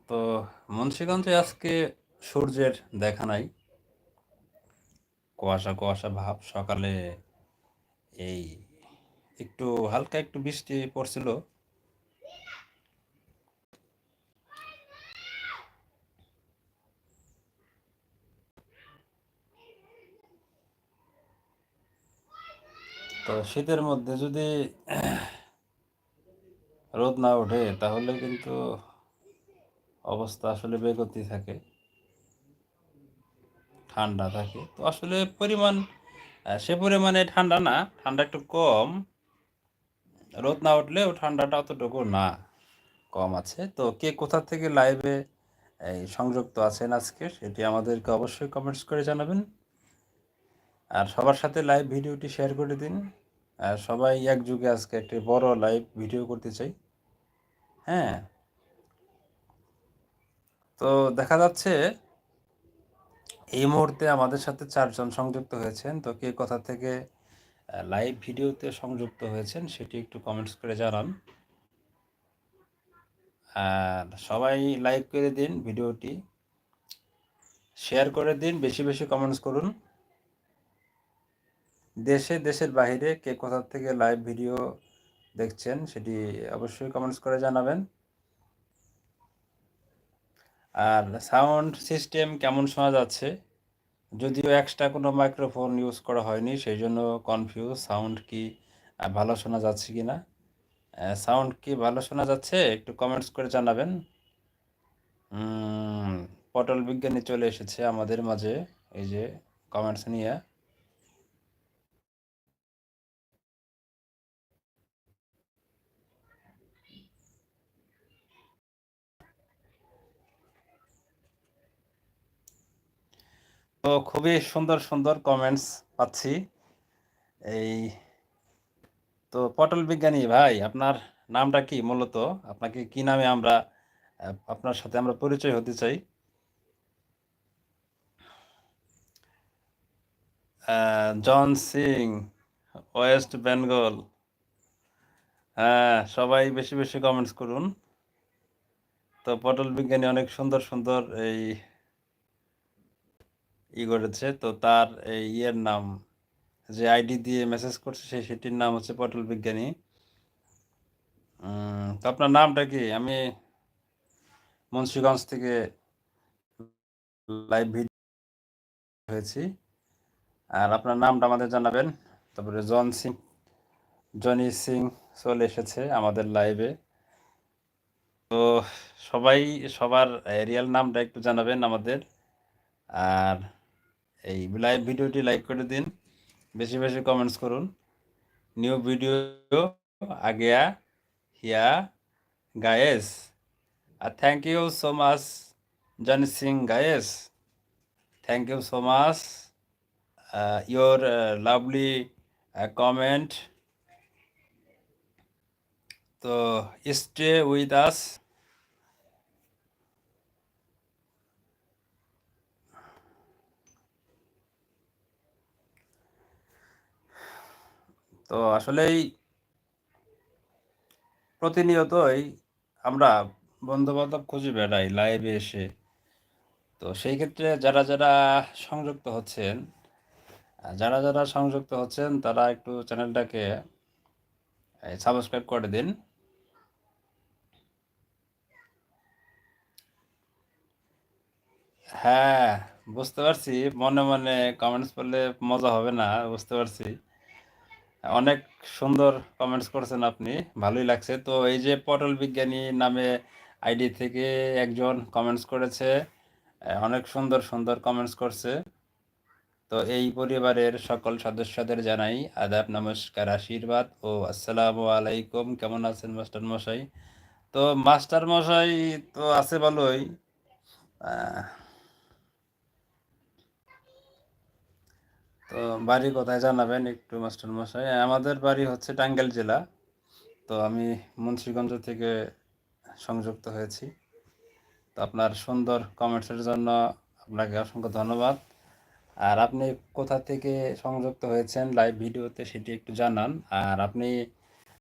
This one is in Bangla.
তো মুন্সিগঞ্জে আজকে সূর্যের দেখা নাই, কুয়াশা কুয়াশা ভাব। সকালে এই একটু হালকা একটু বৃষ্টি পড়ছিল। তো শীতের মধ্যে যদি রোদ না ওঠে তাহলে কিন্তু অবস্থা আসলে বেগতি থাকে, ঠান্ডা থাকে। তো আসলে পরিমাণ সে পরিমাণে ঠান্ডা না, ঠান্ডা একটু কম। রোদ না উঠলেও ঠান্ডাটা অতটুকু না, কম আছে। তো কে কোথা থেকে লাইভে সংযুক্ত আছেন আজকে সেটি আমাদেরকে অবশ্যই কমেন্টস করে জানাবেন। আর সবার সাথে লাইভ ভিডিওটি শেয়ার করে দিন। আর সবাই একযুগে আজকে একটি বড় লাইভ ভিডিও করতে চাই। হ্যাঁ, তো দেখা যাচ্ছে এই মুহূর্তে আমাদের সাথে 4 জন সংযুক্ত হয়েছেন। তো কে কোথা থেকে লাইভ ভিডিওতে সংযুক্ত হয়েছেন সেটি একটু কমেন্টস করে জানান। আর সবাই লাইক করে দিন, ভিডিওটি শেয়ার করে দিন, বেশি বেশি কমেন্টস করুন। দেশে দেশের বাইরে কে কোথা থেকে লাইভ ভিডিও দেখছেন সেটি অবশ্যই কমেন্টস করে জানাবেন। আর সাউন্ড সিস্টেম কেমন শোনা যাচ্ছে? যদিও এক্সট্রা কোনো মাইক্রোফোন ইউজ করা হয়নি, সেই জন্য কনফিউজ। সাউন্ড কি ভালো শোনা যাচ্ছে কি না? সাউন্ড কি ভালো শোনা যাচ্ছে একটু কমেন্টস করে জানাবেন। পটল বিজ্ঞানী চলে এসেছে আমাদের মাঝে, এই যে কমেন্টস নিয়ে। তো খুবই সুন্দর সুন্দর কমেন্টস পাচ্ছি। এই তো পটল বিজ্ঞানী ভাই, আপনার নামটা কি মূলত? আপনাকে কি নামে আমরা আপনার সাথে আমরা পরিচয় হতে চাই? জন সিং, ওয়েস্ট বেঙ্গল। হ্যাঁ, সবাই বেশি বেশি কমেন্টস করুন। তো পটল বিজ্ঞানী অনেক সুন্দর সুন্দর করেছে। তো তার এই ইয়ের নাম, যে আইডি দিয়ে মেসেজ করছে সেটির নাম হচ্ছে পটল বিজ্ঞানী। তো আপনার নামটা কি? আমি মুন্সিগঞ্জ থেকে লাইভ ভিডিও হয়েছি। আর আপনার নামটা আমাদের জানাবেন। তারপরে জনি সিং চলে এসেছে আমাদের লাইভে। তো সবাই সবার রিয়েল নামটা একটু জানাবেন আমাদের। আর এই লাইভ ভিডিওটি লাইক করে দিন, বেশি বেশি কমেন্টস করুন। নিউ ভিডিও আগেয়া হিয়া গায়েস। আর thank you so much Johnny Singh guys, thank you so much your lovely comment. তো stay with us. তো আসলেই প্রতিনিয়তই আমরা বন্ধু বান্ধব খুঁজে বেড়াই লাইভে এসে। তো সেই ক্ষেত্রে যারা যারা সংযুক্ত হচ্ছেন, তারা একটু চ্যানেলটাকে সাবস্ক্রাইব করে দিন। হ্যাঁ, বুঝতে পারছি। মনে মনে কমেন্টস করলে মজা হবে না, বুঝতে পারছি। অনেক সুন্দর কমেন্টস করেছেন আপনি, ভালোই লাগছে। তো এই যে পটল বিজ্ঞানী নামে আইডি থেকে একজন কমেন্টস করেছে, অনেক সুন্দর সুন্দর কমেন্টস করছে। তো এই পরিবারের সকল সদস্যদের জানাই আদাব, নমস্কার, আশীর্বাদ ও আসসালামু আলাইকুম। কেমন আছেন মাস্টার মশাই? তো মাস্টার মশাই তো আছে ভালোই। আহ, তো বাড়ি কোথায় জানাবেন একটু মাস্টার মশাই? আমাদের বাড়ি হচ্ছে টাঙ্গাইল জেলা। তো আমি মুন্সিগঞ্জ থেকে সংযুক্ত হয়েছি। তো আপনার সুন্দর কমেন্টসের জন্য আপনাকে অসংখ্য ধন্যবাদ। আর আপনি কোথা থেকে সংযুক্ত হয়েছেন লাইভ ভিডিওতে সেটি একটু জানান। আর আপনি